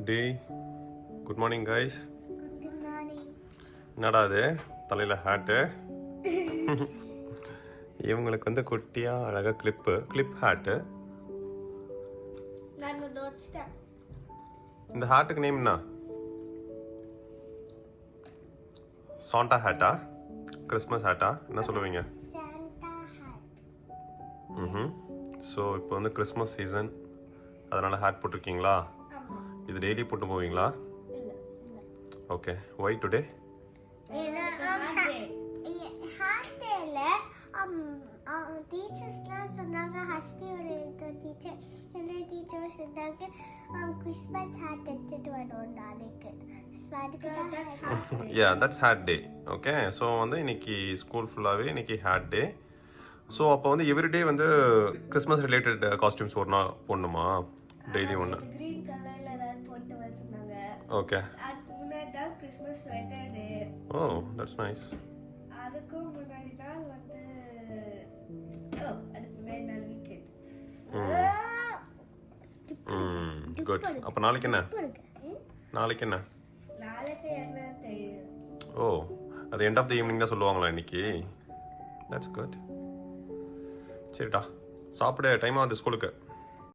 டே good morning guys. Good morning. என்னடா அது தலையில் ஹேட்டு? இவங்களுக்கு வந்து குட்டியாக அழகாக கிளிப் ஹேட்டு. ನಾನು ದೋಚ್ತೆ. இந்த ஹேட்டுக்கு நேம் என்ன? சாண்டா ஹேட்டா, கிறிஸ்மஸ் ஹேட்டா, என்ன சொல்லுவீங்க? Santa hat. ம். ஸோ இப்போ வந்து கிறிஸ்மஸ் சீசன், அதனால் ஹேட் போட்டிருக்கீங்களா? ஆமா. இது டெய்லி போட்டு போவீங்களா? இல்ல. ஓகே. Why today? ஹார்ட்ல டீச்சர்ஸ்லாம் சொன்னாங்க. ஹஸ்டி ஒரு டீச்சர், என்ன டீச்சர் சொன்னாங்க கிறிஸ்மஸ் ஹாட் எடுத்துட்டு வரோம் நாளைக்கு. Yeah, that's hat day. Okay. So வந்து இன்னைக்கு ஸ்கூல் ஃபுல்லாகவே இன்னைக்கு ஹேட் டே. ஸோ அப்போ வந்து எவ்ரிடே வந்து கிறிஸ்மஸ் ரிலேட்டட் காஸ்டியூம்ஸ் ஒரு நாள் போடணுமா? டெய்லி ஒன்று. கிரீன் கலர்ல ஏதாவது போட்டு வர சொன்னாங்க. ஓகே. அதுக்கு முன்னாடி தான் Christmas sweater day. Oh, that's nice. அதுக்கும் முன்னாடி தான் வந்து அதுக்கு முன்னாடி நாள் வீக்கெண்ட். குட். அப்போ நாளைக்கு என்ன? நாளைக்கு என்ன? நாளைக்கு என்ன தெரியும்? ஓ, அது எண்ட் ஆஃப் த ஈவினிங் தான் சொல்லுவாங்களா இன்னைக்கு? That's good. சரிடா, சாப்பிட டைம் ஆகுது ஸ்கூலுக்கு.